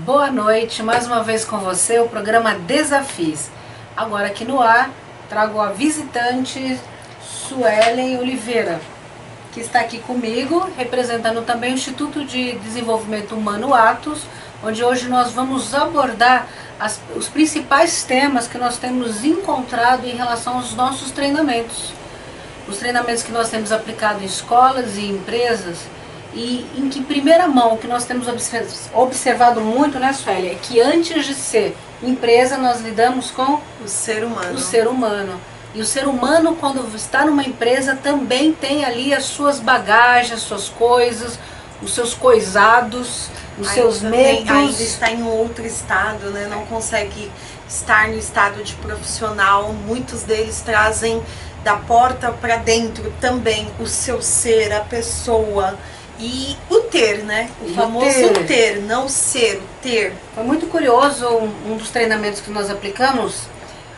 Boa noite, mais uma vez com você, o programa Desafios. Agora aqui no ar, trago a visitante Suelen Oliveira, que está aqui comigo, representando também o Instituto de Desenvolvimento Humano Atos, onde hoje nós vamos abordar os principais temas que nós temos encontrado em relação aos nossos treinamentos. Os treinamentos que nós temos aplicado em escolas e empresas, e em que primeira mão que nós temos observado muito, né, Sueli, é que antes de ser empresa nós lidamos com o ser humano. E o ser humano, quando está numa empresa, também tem ali as suas bagagens, as suas coisas, os seus coisados, os seus medos. Ainda está em outro estado, né? Não consegue estar no estado de profissional. Muitos deles trazem da porta para dentro também o seu ser, a pessoa. E o ter, né? O famoso ter, não o ser, o ter. Foi muito curioso um dos treinamentos que nós aplicamos,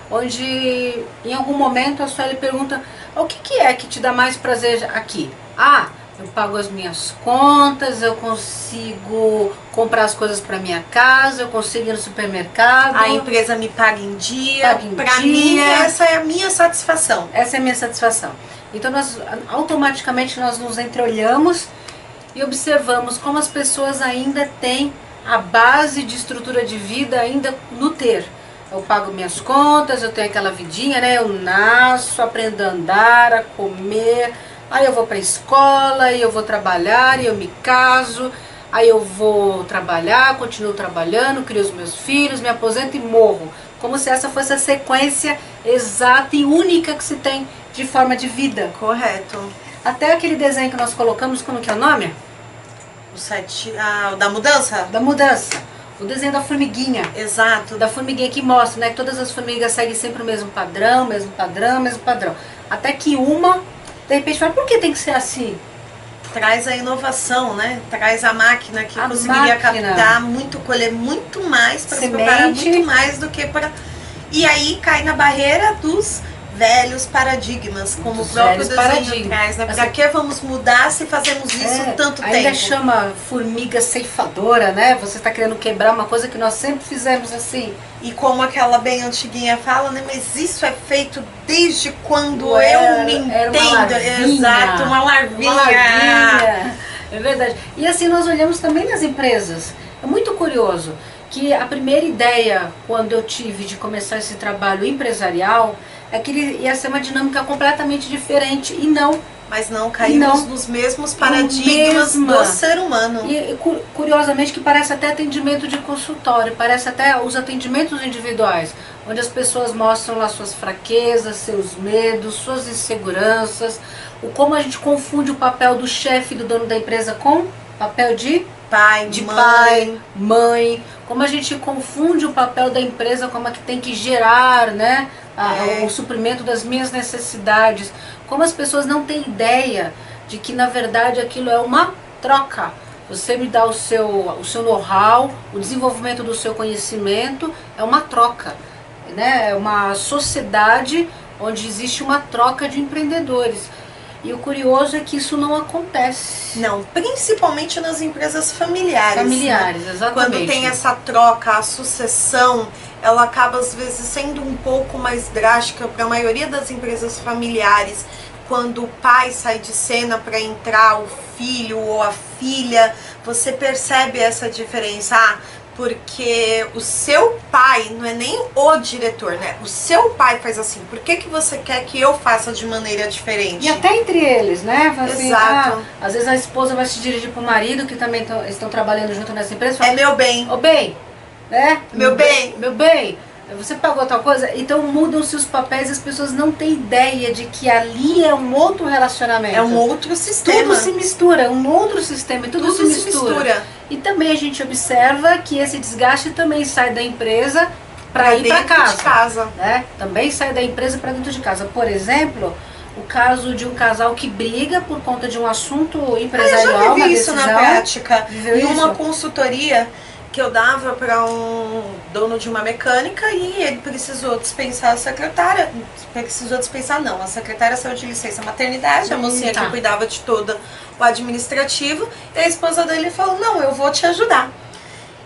onde em algum momento a Sueli pergunta: o que é que te dá mais prazer aqui? Ah, eu pago as minhas contas, eu consigo comprar as coisas para minha casa, eu consigo ir no supermercado. A empresa me paga em dia. Para mim, essa é a minha satisfação. Essa é a minha satisfação. Então nós automaticamente nós nos entreolhamos e observamos como as pessoas ainda têm a base de estrutura de vida ainda no ter. Eu pago minhas contas, eu tenho aquela vidinha, né? Eu nasço, aprendo a andar, a comer, aí eu vou para a escola, aí eu vou trabalhar, e eu me caso, aí eu vou trabalhar, continuo trabalhando, crio os meus filhos, me aposento e morro. Como se essa fosse a sequência exata e única que se tem de forma de vida. Correto. Até aquele desenho que nós colocamos, como que é o nome? Da mudança? Da mudança. O desenho da formiguinha. Exato. Da formiguinha que mostra, né? Que todas as formigas seguem sempre o mesmo padrão, mesmo padrão, mesmo padrão. Até que uma, de repente, fala: por que tem que ser assim? Traz a inovação, né? Traz a máquina que conseguiria captar muito, colher muito mais, para se preparar muito mais do que para... E aí cai na barreira dos velhos paradigmas, como o próprio desenho traz, né? Pra que vamos mudar se fazemos isso tanto tempo? Ainda chama formiga ceifadora, né? Você está querendo quebrar uma coisa que nós sempre fizemos assim. E como aquela bem antiguinha fala, né? Mas isso é feito desde quando eu me entendo. Exato, uma larvinha. É verdade. E assim nós olhamos também nas empresas. É muito curioso que a primeira ideia, quando eu tive de começar esse trabalho empresarial, é que ele ia ser uma dinâmica completamente diferente, e não. Mas não caímos nos mesmos paradigmas do ser humano. E curiosamente que parece até atendimento de consultório, parece até os atendimentos individuais, onde as pessoas mostram lá suas fraquezas, seus medos, suas inseguranças, como a gente confunde o papel do chefe, do dono da empresa, com o papel de pai, mãe, como a gente confunde o papel da empresa como a que tem que gerar, né, o suprimento das minhas necessidades, como as pessoas não têm ideia de que na verdade aquilo é uma troca. Você me dá o seu know-how, o desenvolvimento do seu conhecimento é uma troca, né? É uma sociedade onde existe uma troca de empreendedores. E o curioso é que isso não acontece. Não, principalmente nas empresas familiares. Familiares, né? Exatamente. Quando tem essa troca, a sucessão, ela acaba às vezes sendo um pouco mais drástica para a maioria das empresas familiares. Quando o pai sai de cena para entrar o filho ou a filha, você percebe essa diferença. Porque o seu pai não é nem o diretor, né? O seu pai faz assim. Por que você quer que eu faça de maneira diferente? E até entre eles, né? Assim, exato. Às vezes a esposa vai se dirigir para o marido, que também estão trabalhando junto nessa empresa. Fala: é meu bem. Ô bem, né? Meu bem. Meu bem. Você pagou tal coisa? Então mudam-se os papéis e as pessoas não têm ideia de que ali é um outro relacionamento. É um outro sistema. Tudo se mistura, é um outro sistema, tudo se mistura. E também a gente observa que esse desgaste também sai da empresa para ir para casa. Né? Também sai da empresa para dentro de casa. Por exemplo, o caso de um casal que briga por conta de um assunto empresarial. Eu já vivi isso na prática. Em uma consultoria que eu dava para um dono de uma mecânica, e ele precisou dispensar a secretária. A secretária saiu de licença maternidade, a mocinha que cuidava de todo o administrativo, e a esposa dele falou: não, eu vou te ajudar.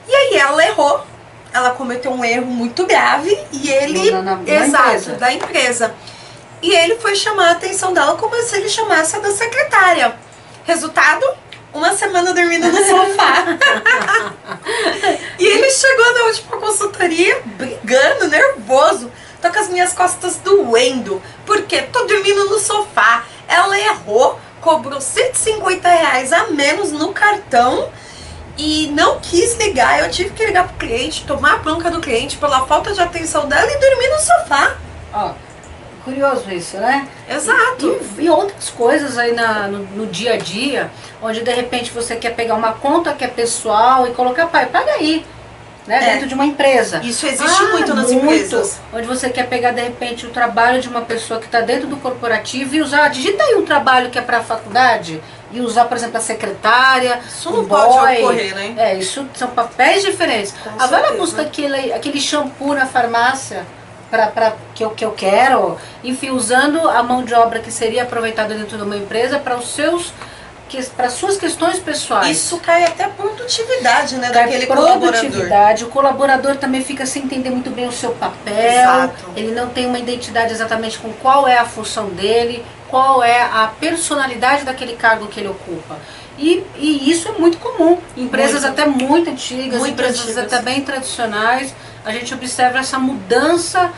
E aí ela errou. Ela cometeu um erro muito grave e ele... Exato, da empresa. E ele foi chamar a atenção dela como se ele chamasse a da secretária. Resultado, uma semana dormindo no sofá. E ele chegou na última consultoria brigando, nervoso. Tô com as minhas costas doendo. Por quê? Tô dormindo no sofá. Ela errou, cobrou R$150 a menos no cartão e não quis ligar. Eu tive que ligar pro cliente, tomar a bronca do cliente pela falta de atenção dela e dormir no sofá. Ó, curioso isso, né? Exato. E outras coisas aí no dia a dia, onde de repente você quer pegar uma conta que é pessoal e colocar, pai, paga aí. Né, dentro de uma empresa. Isso existe muito nas empresas. Onde você quer pegar de repente o trabalho de uma pessoa que está dentro do corporativo e usar, digita aí um trabalho que é para a faculdade e usar, por exemplo, a secretária. Isso não pode ocorrer, né? Isso são papéis diferentes. Vai lá buscar aquele shampoo na farmácia que eu quero, enfim, usando a mão de obra que seria aproveitada dentro de uma empresa para os seus... para suas questões pessoais. Isso cai até a produtividade, né, daquele colaborador. O colaborador também fica sem entender muito bem o seu papel. Exato. Ele não tem uma identidade exatamente com qual é a função dele, qual é a personalidade daquele cargo que ele ocupa. E isso é muito comum. Empresas até muito antigas, empresas até bem tradicionais, a gente observa essa mudança.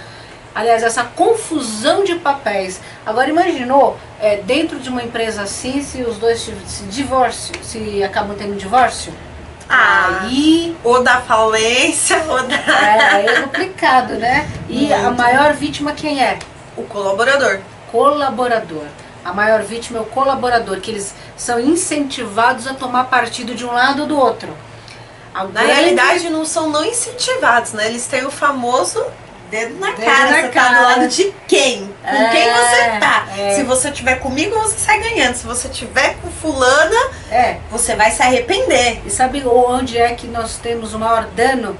Aliás, essa confusão de papéis. Agora imaginou, dentro de uma empresa assim, se os dois se divorciam, se acabam tendo divórcio? Aí... Ou da falência, ou da... É complicado, né? E a maior vítima quem é? O colaborador. Colaborador. A maior vítima é o colaborador, que eles são incentivados a tomar partido de um lado ou do outro. Na realidade, não são não incentivados, né? Eles têm o famoso... dedo na cara, você tá do lado de quem? Com quem você tá? Se você tiver comigo, você sai ganhando. Se você tiver com fulana, você vai se arrepender. E sabe onde é que nós temos o maior dano?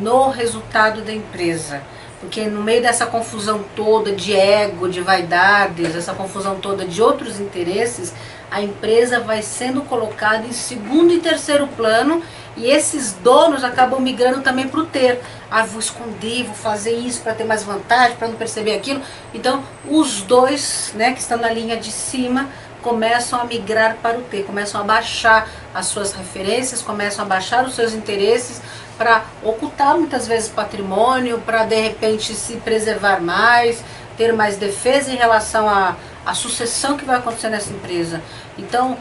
No resultado da empresa. Porque no meio dessa confusão toda de ego, de vaidades, essa confusão toda de outros interesses, a empresa vai sendo colocada em segundo e terceiro plano. E esses donos acabam migrando também para o ter. Vou esconder, vou fazer isso para ter mais vantagem, para não perceber aquilo. Então, os dois, né, que estão na linha de cima, começam a migrar para o ter, começam a baixar as suas referências, começam a baixar os seus interesses para ocultar muitas vezes patrimônio, para de repente se preservar mais, ter mais defesa em relação à sucessão que vai acontecer nessa empresa. Então,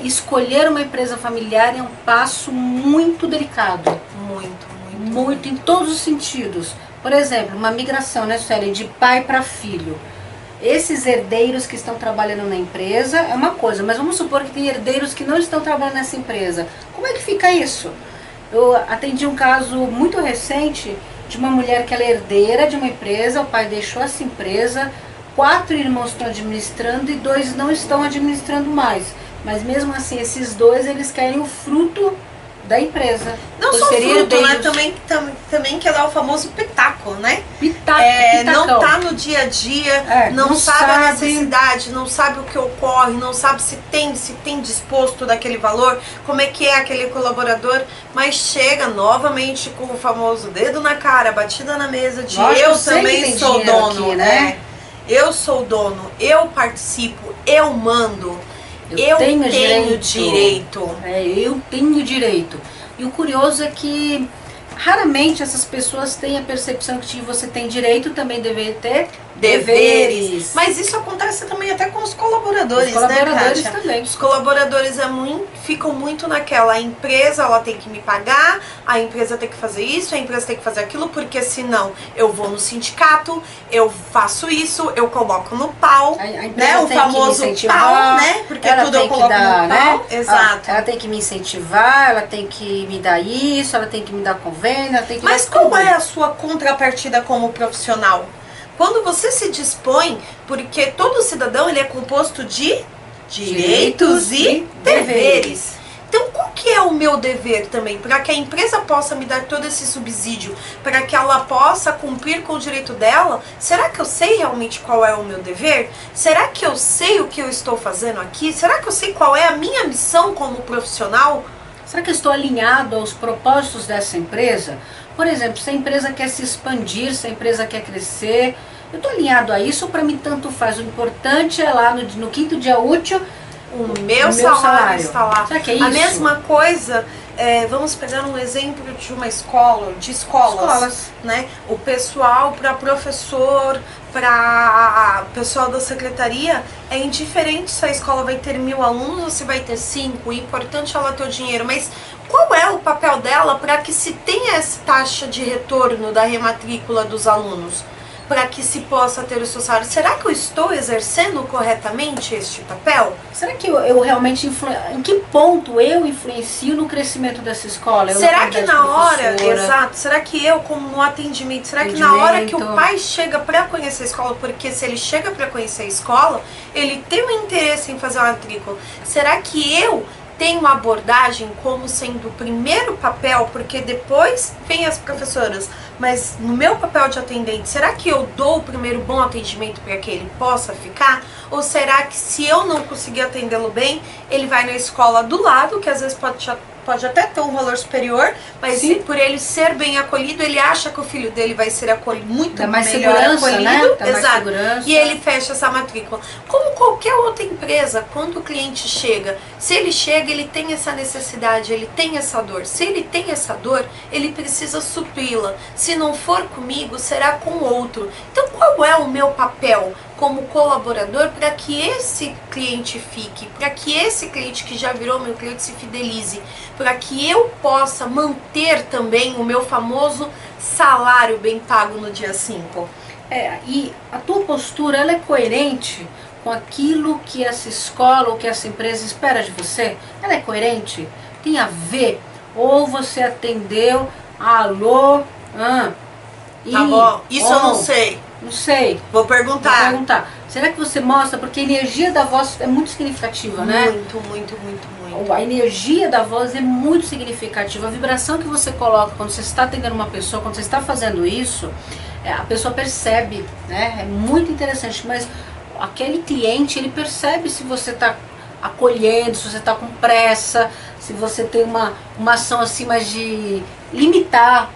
escolher uma empresa familiar é um passo muito delicado. Muito, em todos os sentidos. Por exemplo, uma migração, né, Suelen, de pai para filho. Esses herdeiros que estão trabalhando na empresa é uma coisa, mas vamos supor que tem herdeiros que não estão trabalhando nessa empresa. Como é que fica isso? Eu atendi um caso muito recente de uma mulher que ela é herdeira de uma empresa, o pai deixou essa empresa, 4 irmãos estão administrando e 2 não estão administrando mais. Mas mesmo assim, esses 2, eles querem o fruto da empresa. Não só fruto, né? Também que ela é o famoso pitaco, né? Pitaco. Não tá no dia a dia, não sabe a necessidade, não sabe o que ocorre, não sabe se tem disposto daquele valor, como é que é aquele colaborador, mas chega novamente com o famoso dedo na cara, batida na mesa de eu também sou dono, aqui, né? Eu sou dono, eu participo, eu mando. Eu tenho direito. Eu tenho direito. E o curioso é que raramente essas pessoas têm a percepção que você tem direito, também deve ter deveres. Mas isso acontece também até com os colaboradores, os colaboradores, né, Kátia? Também. Os colaboradores ficam muito naquela, a empresa ela tem que me pagar, a empresa tem que fazer isso, a empresa tem que fazer aquilo, porque senão eu vou no sindicato, eu faço isso, eu coloco no pau, né? O famoso pau, né? Porque tudo eu coloco no pau. Né? Exato. Ela tem que me incentivar, ela tem que me dar isso, ela tem que me dar convênio, ela tem que Mas qual é a sua contrapartida como profissional? Quando você se dispõe, porque todo cidadão ele é composto de direitos e deveres. Então, qual que é o meu dever também? Para que a empresa possa me dar todo esse subsídio, para que ela possa cumprir com o direito dela, será que eu sei realmente qual é o meu dever? Será que eu sei o que eu estou fazendo aqui? Será que eu sei qual é a minha missão como profissional? Será que eu estou alinhado aos propósitos dessa empresa? Por exemplo, se a empresa quer se expandir, se a empresa quer crescer, eu estou alinhado a isso ou para mim tanto faz? O importante é lá no quinto dia útil, o meu salário está lá. Será que é isso? A mesma coisa, vamos pegar um exemplo de uma escola, de escolas. Né? O pessoal, para professor, para pessoal da secretaria, é indiferente se a escola vai ter 1000 alunos ou se vai ter 5. O importante é ela ter o dinheiro, mas qual é o papel dela para que se tenha essa taxa de retorno da rematrícula dos alunos? Para que se possa ter o seu salário. Será que eu estou exercendo corretamente este papel? Será que eu realmente em que ponto eu influencio no crescimento dessa escola? Será que na hora, exato, será que eu como no atendimento, será que na hora que o pai chega para conhecer a escola, porque se ele chega para conhecer a escola, ele tem um interesse em fazer uma matrícula, será que eu tenho uma abordagem como sendo o primeiro papel, porque depois vem as professoras, mas no meu papel de atendente, será que eu dou o primeiro bom atendimento para que ele possa ficar? Ou será que se eu não conseguir atendê-lo bem, ele vai na escola do lado, que às vezes pode até ter um valor superior, mas por ele ser bem acolhido, ele acha que o filho dele vai ser muito melhor acolhido, né? Exato. E ele fecha essa matrícula. Como qualquer outra empresa, quando o cliente chega, se ele chega, ele tem essa necessidade, ele tem essa dor. Se ele tem essa dor, ele precisa supri-la. Se não for comigo, será com outro. Então, qual é o meu papel como colaborador para que esse cliente fique, para que esse cliente que já virou meu cliente se fidelize, para que eu possa manter também o meu famoso salário bem pago no dia 5? E a tua postura, ela é coerente com aquilo que essa escola ou que essa empresa espera de você? Ela é coerente? Tem a ver? Ou você atendeu, alô, tá bom, isso eu não sei. Não sei. Vou perguntar. Será que você mostra? Porque a energia da voz é muito significativa, né? Muito. A energia da voz é muito significativa. A vibração que você coloca quando você está atendendo uma pessoa, quando você está fazendo isso, a pessoa percebe, né? É muito interessante. Mas aquele cliente, ele percebe se você está acolhendo, se você está com pressa, se você tem uma ação assim mais de limitar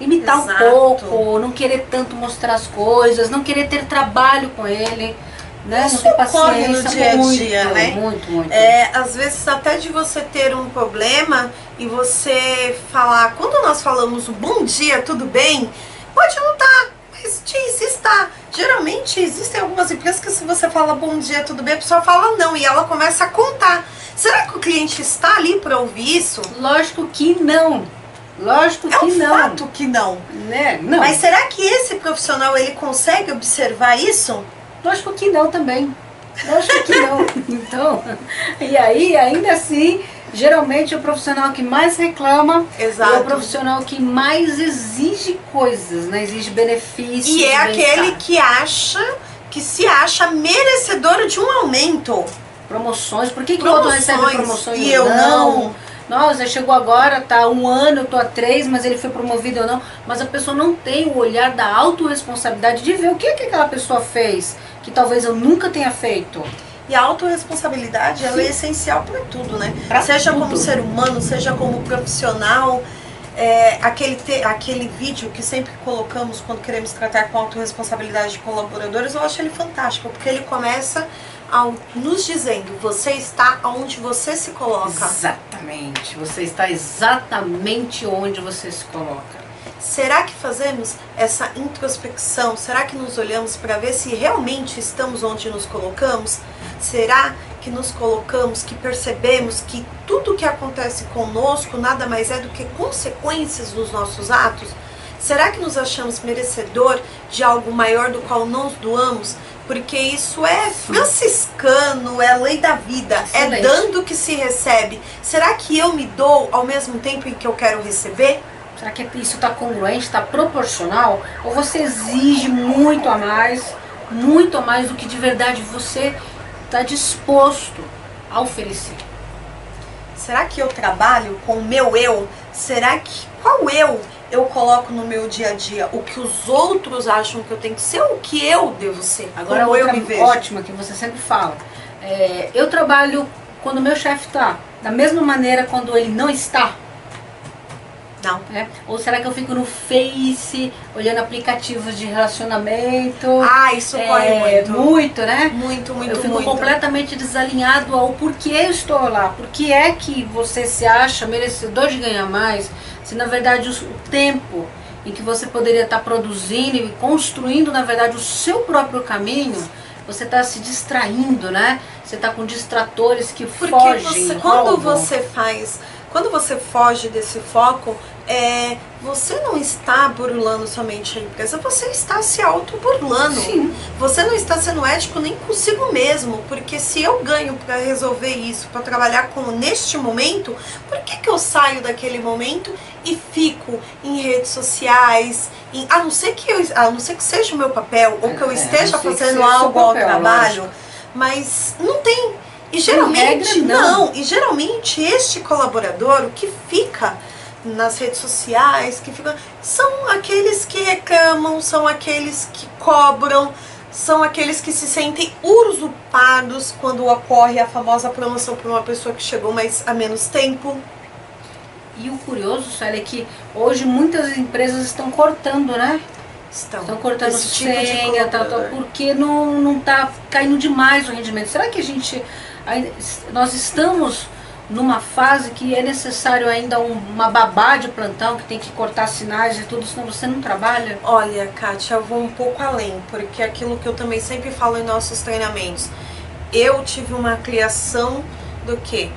Exato. Um pouco, não querer tanto mostrar as coisas, não querer ter trabalho com ele, né? Isso não ter paciência, ocorre no dia a dia, né? Muito. Às vezes até de você ter um problema e você falar, quando nós falamos o bom dia, tudo bem, pode não estar, mas está. Geralmente existem algumas empresas que se você fala bom dia, tudo bem, a pessoa fala não e ela começa a contar. Será que o cliente está ali para ouvir isso? Lógico que não. Lógico que não. É um fato que não. Né? Não. Mas será que esse profissional, ele consegue observar isso? Lógico que não também. Lógico que não. Então, e aí, ainda assim, geralmente o profissional que mais reclama Exato. é o profissional que mais exige coisas, né? Exige benefícios. E é aquele que se acha merecedor de um aumento. Promoções. Por que o outro recebe promoções e eu não? Nossa, chegou agora, tá 1 ano, eu tô há 3, mas ele foi promovido ou não. Mas a pessoa não tem o olhar da autorresponsabilidade de ver o que aquela pessoa fez, que talvez eu nunca tenha feito. E a autorresponsabilidade, ela é essencial para tudo, né? Seja como ser humano, seja como profissional. Aquele vídeo que sempre colocamos quando queremos tratar com autorresponsabilidade de colaboradores, eu acho ele fantástico, porque ele começa nos dizendo, você está onde você se coloca. Exatamente, você está exatamente onde você se coloca. Será que fazemos essa introspecção? Será que nos olhamos para ver se realmente estamos onde nos colocamos? Será que nos colocamos, que percebemos que tudo que acontece conosco nada mais é do que consequências dos nossos atos? Será que nos achamos merecedor de algo maior do qual nos doamos? Porque isso é franciscano, é lei da vida, Excelente. É dando que se recebe. Será que eu me dou ao mesmo tempo em que eu quero receber? Será que isso está congruente, está proporcional? Ou você exige muito a mais do que de verdade você está disposto a oferecer? Será que eu trabalho com o meu eu? Qual eu coloco no meu dia a dia? O que os outros acham que eu tenho que ser ou o que eu devo ser? Agora como outra eu me vejo? ótima que você sempre fala. Eu trabalho quando o meu chefe está? Da mesma maneira quando ele não está? Não. Ou será que eu fico no Face, olhando aplicativos de relacionamento? Ah, isso corre muito. Muito, né? Muito, muito, eu fico muito. completamente desalinhado ao porquê eu estou lá. Por que é que você se acha merecedor de ganhar mais, se na verdade o tempo em que você poderia estar produzindo e construindo, na verdade, o seu próprio caminho, você está se distraindo, né? Você está com distratores que fogem, quando você foge desse foco, você não está burlando somente a empresa, você está se auto-burlando. Sim. Você não está sendo ético nem consigo mesmo, porque se eu ganho para resolver isso, para trabalhar neste momento, por que eu saio daquele momento e fico em redes sociais, a não ser que seja o meu papel, ou que eu esteja fazendo algo ao trabalho, mas não tem. E geralmente não. E geralmente este colaborador, o que fica nas redes sociais, são aqueles que reclamam, são aqueles que cobram, são aqueles que se sentem usurpados quando ocorre a famosa promoção para uma pessoa que chegou há menos tempo. E o curioso, Célia, é que hoje muitas empresas estão cortando, né? Estão cortando senha, porque não está caindo demais o rendimento. Será que nós estamos numa fase que é necessário ainda uma babá de plantão, que tem que cortar sinais e tudo, senão você não trabalha? Olha, Kátia, eu vou um pouco além, porque aquilo que eu também sempre falo em nossos treinamentos, eu tive uma criação do que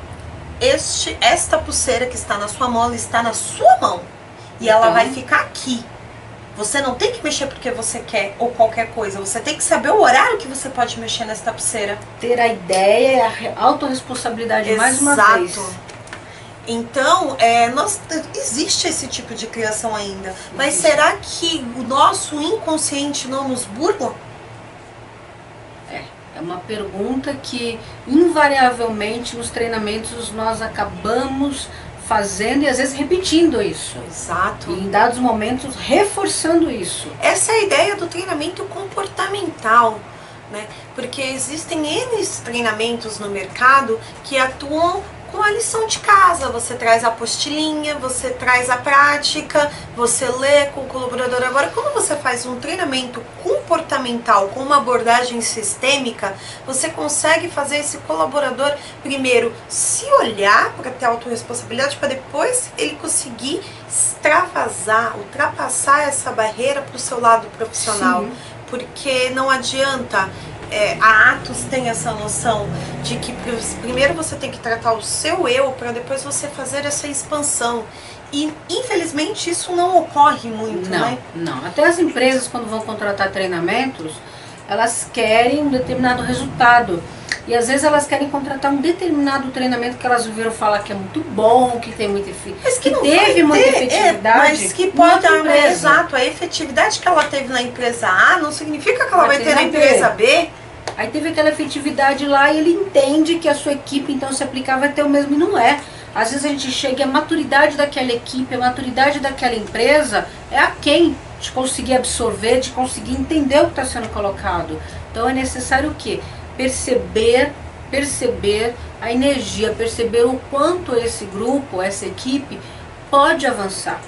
esta pulseira que está na sua mola está na sua mão, e ela vai ficar aqui. Você não tem que mexer porque você quer ou qualquer coisa. Você tem que saber o horário que você pode mexer nessa pulseira. Ter a ideia e a autorresponsabilidade mais uma vez. Então, existe esse tipo de criação ainda. Mas será que o nosso inconsciente não nos burla? É uma pergunta que invariavelmente nos treinamentos nós acabamos fazendo e às vezes repetindo isso. Exato. E em dados momentos reforçando isso. Essa é a ideia do treinamento comportamental, né? Porque existem N treinamentos no mercado que atuam com a lição de casa. Você traz a apostilinha, você traz a prática, você lê com o colaborador. Agora, quando você faz um treinamento comportamental com uma abordagem sistêmica, você consegue fazer esse colaborador primeiro se olhar para ter autorresponsabilidade, para depois ele conseguir extravasar, ultrapassar essa barreira para o seu lado profissional. Sim. Porque não adianta. A Atos tem essa noção de que primeiro você tem que tratar o seu eu para depois você fazer essa expansão. E infelizmente isso não ocorre muito, né? Não. Até as empresas, quando vão contratar treinamentos, elas querem um determinado resultado. E às vezes elas querem contratar um determinado treinamento que elas ouviram falar que é muito bom, que tem muita efetividade. Mas que pode dar, exato, a efetividade que ela teve na empresa A não significa que ela vai ter na empresa B. Aí teve aquela efetividade lá e ele entende que a sua equipe então se aplicar vai ter o mesmo, e não é. Às vezes a gente chega e a maturidade daquela equipe, a maturidade daquela empresa é aquém de conseguir absorver, de conseguir entender o que está sendo colocado. Então é necessário o quê? Perceber a energia, perceber o quanto esse grupo, essa equipe pode avançar,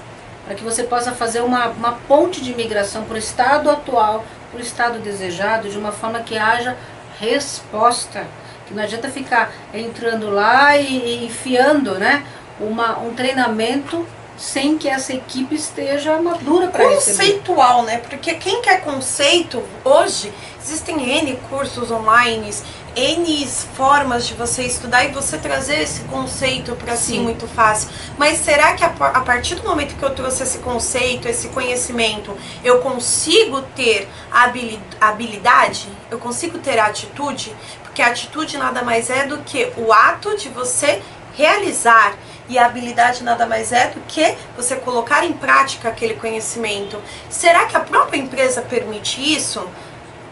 para que você possa fazer uma ponte de migração para o estado atual, para o estado desejado, de uma forma que haja resposta, que não adianta ficar entrando lá e enfiando, né, um treinamento sem que essa equipe esteja madura para receber. Conceitual, né? Porque quem quer conceito, hoje existem N cursos online, N formas de você estudar e você trazer esse conceito para si muito fácil. Mas será que a partir do momento que eu trouxe esse conceito, esse conhecimento, eu consigo ter a habilidade? Eu consigo ter a atitude? Porque a atitude nada mais é do que o ato de você realizar. E a habilidade nada mais é do que você colocar em prática aquele conhecimento. Será que a própria empresa permite isso?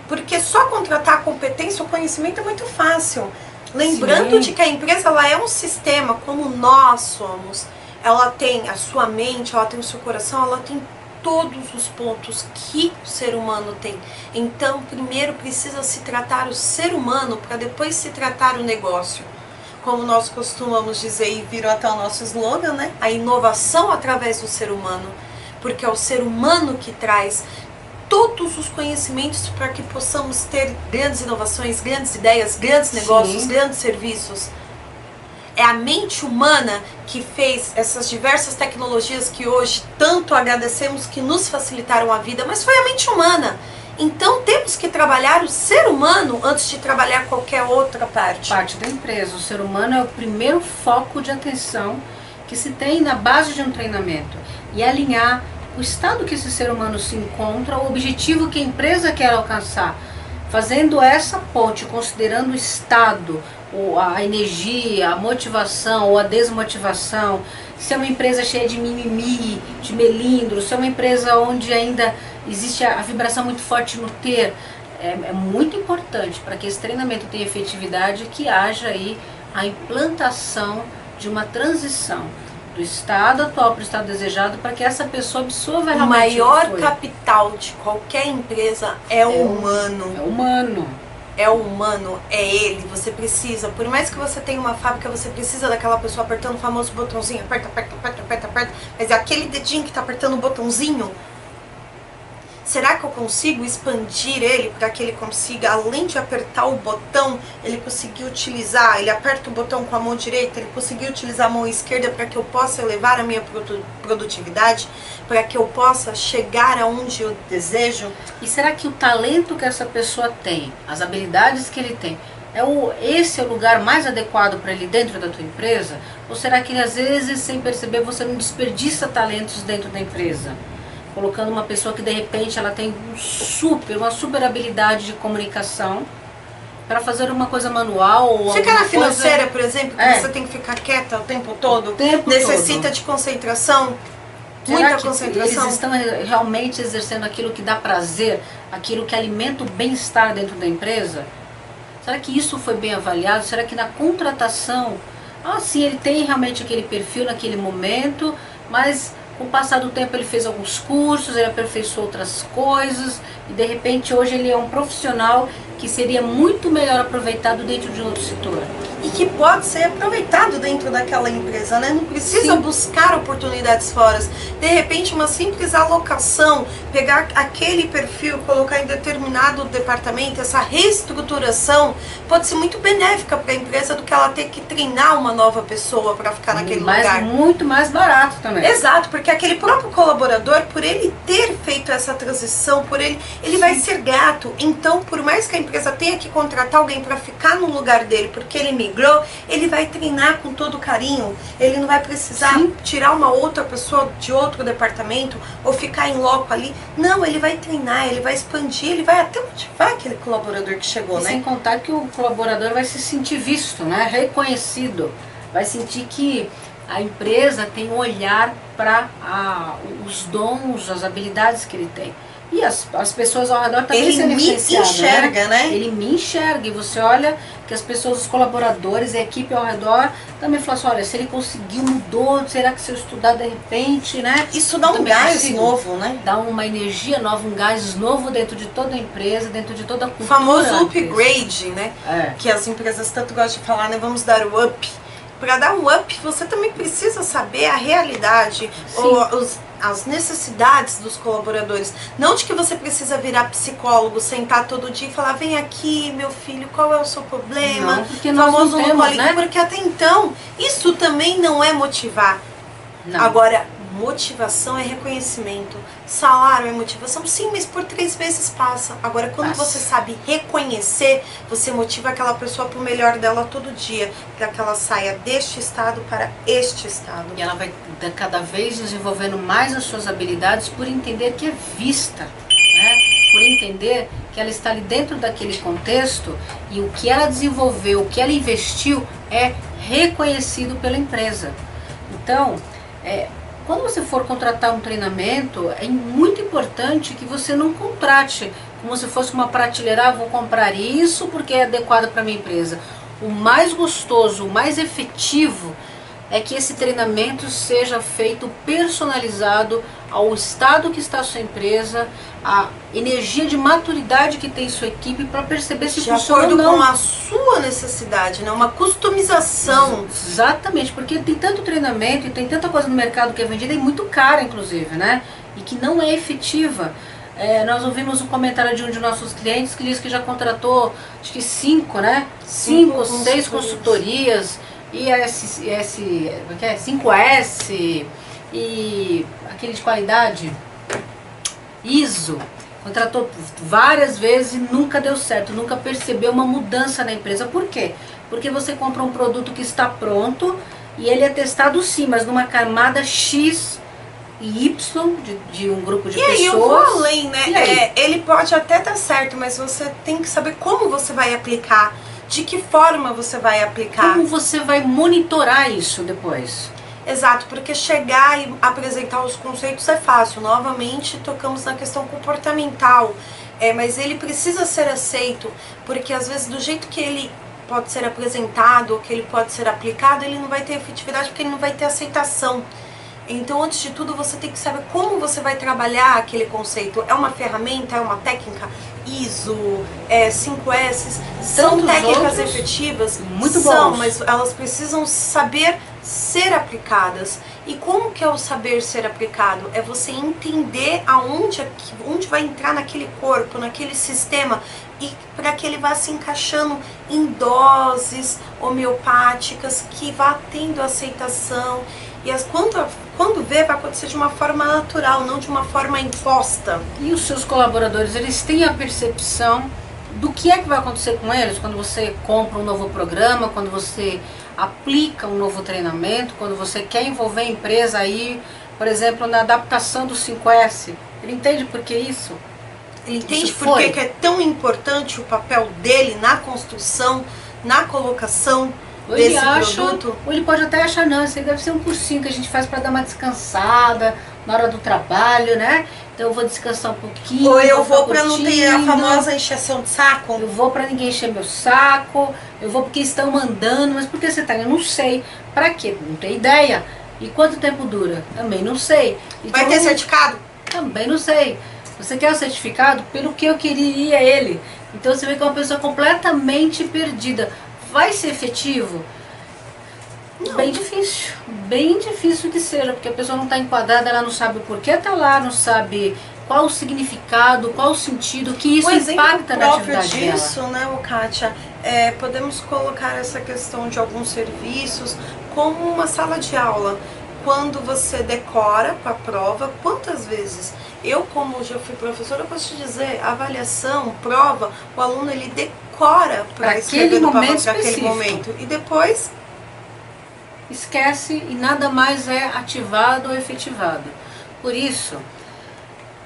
Porque só contratar a competência, o conhecimento é muito fácil. Lembrando de que a empresa ela é um sistema como nós somos. Ela tem a sua mente, ela tem o seu coração, ela tem todos os pontos que o ser humano tem. Então, primeiro precisa se tratar o ser humano para depois se tratar o negócio. como nós costumamos dizer e virou até o nosso slogan, né? A inovação através do ser humano, porque é o ser humano que traz todos os conhecimentos para que possamos ter grandes inovações, grandes ideias, grandes negócios, Sim. grandes serviços. É a mente humana que fez essas diversas tecnologias que hoje tanto agradecemos, que nos facilitaram a vida, mas foi a mente humana. Então temos que trabalhar o ser humano antes de trabalhar qualquer outra parte. Parte da empresa. O ser humano é o primeiro foco de atenção que se tem na base de um treinamento. E alinhar o estado que esse ser humano se encontra, o objetivo que a empresa quer alcançar. Fazendo essa ponte, considerando o estado, a energia, a motivação ou a desmotivação, se é uma empresa cheia de mimimi, de melindro, se é uma empresa onde ainda existe a vibração muito forte no ter, é muito importante para que esse treinamento tenha efetividade que haja aí a implantação de uma transição do estado atual para o estado desejado, para que essa pessoa absorva O realmente maior o que foi. capital de qualquer empresa é o humano. É humano. É o humano, é ele. Você precisa, por mais que você tenha uma fábrica, você precisa daquela pessoa apertando o famoso botãozinho, aperta, aperta, aperta, aperta, aperta, mas é aquele dedinho que está apertando o botãozinho. Será que eu consigo expandir ele para que ele consiga, além de apertar o botão, ele conseguir utilizar, ele aperta o botão com a mão direita, ele conseguir utilizar a mão esquerda para que eu possa elevar a minha produtividade, para que eu possa chegar aonde eu desejo? E será que o talento que essa pessoa tem, as habilidades que ele tem, esse é o lugar mais adequado para ele dentro da tua empresa? Ou será que às vezes, sem perceber, você não desperdiça talentos dentro da empresa? Colocando uma pessoa que de repente ela tem uma super habilidade de comunicação para fazer uma coisa manual ou Fica na alguma financeira, coisa... por exemplo, que É. você tem que ficar quieta o tempo todo, O tempo necessita todo. de concentração, Será muita que concentração. eles estão realmente exercendo aquilo que dá prazer, aquilo que alimenta o bem-estar dentro da empresa? Será que isso foi bem avaliado? Será que na contratação, sim, ele tem realmente aquele perfil naquele momento, mas com o passar do tempo ele fez alguns cursos, ele aperfeiçoou outras coisas e de repente hoje ele é um profissional que seria muito melhor aproveitado dentro de outro setor. E que pode ser aproveitado dentro daquela empresa, né? Não precisa Sim. buscar oportunidades fora. De repente, uma simples alocação, pegar aquele perfil, colocar em determinado departamento, essa reestruturação pode ser muito benéfica para a empresa do que ela ter que treinar uma nova pessoa para ficar naquele lugar. Muito mais barato também. Exato, porque aquele próprio colaborador, por ele ter feito essa transição, ele vai ser grato. Então, por mais que a empresa tenha que contratar alguém para ficar no lugar dele, porque ele migrou, ele vai treinar com todo carinho. Ele não vai precisar tirar uma outra pessoa de outro departamento ou ficar em loco ali. Não, ele vai treinar, ele vai expandir, ele vai até motivar aquele colaborador que chegou, né? Sem contar que o colaborador vai se sentir visto, né? Reconhecido. Vai sentir que a empresa tem um olhar para os dons, as habilidades que ele tem. E as pessoas ao redor também Ele sendo me influenciadas, enxerga, né? Ele me enxerga. E você olha que as pessoas, os colaboradores, a equipe ao redor também falam assim, olha, se ele conseguiu, mudou, será que se eu estudar de repente, né? Isso dá um também gás consigo. novo, né? Dá uma energia nova, um gás novo dentro de toda a empresa, dentro de toda a cultura. O famoso da empresa. upgrade, né? É. Que as empresas tanto gostam de falar, né? Vamos dar o up. Para dar um up, você também precisa saber a realidade, ou as necessidades dos colaboradores. Não de que você precisa virar psicólogo, sentar todo dia e falar, vem aqui, meu filho, qual é o seu problema? Não, porque nós famoso não temos, né? Porque até então, isso também não é motivar. Não. Agora, motivação é reconhecimento. Salário é motivação, sim, mas por 3 vezes passa. Agora, quando você sabe reconhecer, você motiva aquela pessoa para o melhor dela todo dia, para que ela saia deste estado para este estado. E ela vai cada vez desenvolvendo mais as suas habilidades por entender que é vista, né? Por entender que ela está ali dentro daquele contexto e o que ela desenvolveu, o que ela investiu é reconhecido pela empresa. Então, quando você for contratar um treinamento, é muito importante que você não contrate como se fosse uma prateleira, vou comprar isso porque é adequado para a minha empresa. O mais gostoso, o mais efetivo é que esse treinamento seja feito personalizado ao estado que está a sua empresa, a energia de maturidade que tem sua equipe para perceber se funciona ou não. De acordo com a sua necessidade, né? Uma customização. Exatamente, porque tem tanto treinamento e tem tanta coisa no mercado que é vendida e muito cara, inclusive, né? E que não é efetiva. Nós ouvimos um comentário de um de nossos clientes que diz que já contratou, acho que 5, né? 5, 6 consultorias, IS, 5S e aquele de qualidade, ISO. Contratou várias vezes e nunca deu certo, nunca percebeu uma mudança na empresa. Por quê? Porque você compra um produto que está pronto e ele é testado sim, mas numa camada X e Y de um grupo de pessoas. E aí eu vou além, né? Ele pode até dar certo, mas você tem que saber como você vai aplicar, de que forma você vai aplicar. Como você vai monitorar isso depois. Exato, porque chegar e apresentar os conceitos é fácil. Novamente, tocamos na questão comportamental, mas ele precisa ser aceito, porque às vezes do jeito que ele pode ser apresentado, que ele pode ser aplicado, ele não vai ter efetividade, porque ele não vai ter aceitação. Então, antes de tudo, você tem que saber como você vai trabalhar aquele conceito. É uma ferramenta, é uma técnica? ISO, 5S, são técnicas efetivas? Muito são, bons. mas elas precisam saber ser aplicadas. E como que é o saber ser aplicado? É você entender onde vai entrar naquele corpo, naquele sistema, e para que ele vá se encaixando em doses homeopáticas, que vá tendo aceitação. E quando vê, vai acontecer de uma forma natural, não de uma forma imposta. E os seus colaboradores, eles têm a percepção do que é que vai acontecer com eles quando você compra um novo programa, quando você aplica um novo treinamento, quando você quer envolver a empresa aí, por exemplo, na adaptação do 5S. Ele entende por que isso? Ele entende por que é tão importante o papel dele na construção, na colocação desse produto? Ou ele pode até achar, não, isso aí deve ser um cursinho que a gente faz para dar uma descansada na hora do trabalho, né? Então eu vou descansar um pouquinho. Ou eu vou para não ter a famosa encheção de saco. Eu vou para ninguém encher meu saco. Eu vou porque estão mandando. Mas por que você tá? Eu não sei. Para quê? Não tenho ideia. E quanto tempo dura? Também não sei. Então, vai ter certificado? Também não sei. Você quer o certificado? Pelo que eu queria ele. Então você vê que é uma pessoa completamente perdida. Vai ser efetivo? Não. Bem difícil que seja, porque a pessoa não está enquadrada, ela não sabe o porquê está lá, não sabe qual o significado, qual o sentido, que isso impacta na atividade dela. Disso, né, Kátia, podemos colocar essa questão de alguns serviços como uma sala de aula. Quando você decora para a prova, quantas vezes? Eu, como já fui professora, eu posso te dizer, avaliação, prova, o aluno ele decora para escrever no papel para aquele momento. E depois esquece e nada mais é ativado ou efetivado. Por isso,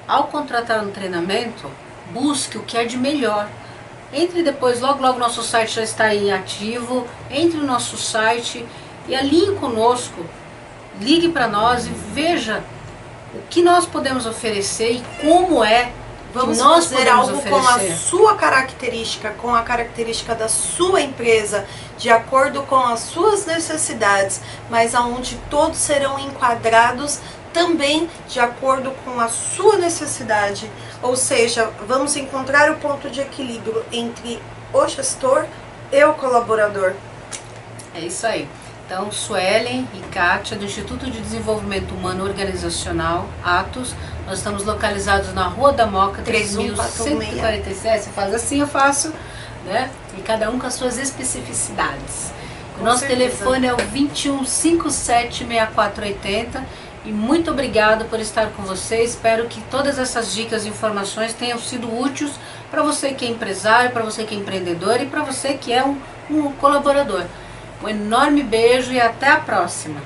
ao contratar um treinamento, busque o que é de melhor. Entre depois, logo nosso site já está em ativo, entre no nosso site e alinhe conosco, ligue para nós e veja o que nós podemos oferecer e como é Vamos que nós fazer podemos algo oferecer. com a sua característica, com a característica da sua empresa, de acordo com as suas necessidades, mas aonde todos serão enquadrados também de acordo com a sua necessidade. Ou seja, vamos encontrar o ponto de equilíbrio entre o gestor e o colaborador. É isso aí. Então, Suelen e Kátia, do Instituto de Desenvolvimento Humano Organizacional, Atos. Nós estamos localizados na Rua da Moca, 3147. Você faz assim, eu faço, né? E cada um com as suas especificidades. O nosso telefone é o 2157-6480. E muito obrigado por estar com você. Espero que todas essas dicas e informações tenham sido úteis para você que é empresário, para você que é empreendedor e para você que é um colaborador. Um enorme beijo e até a próxima!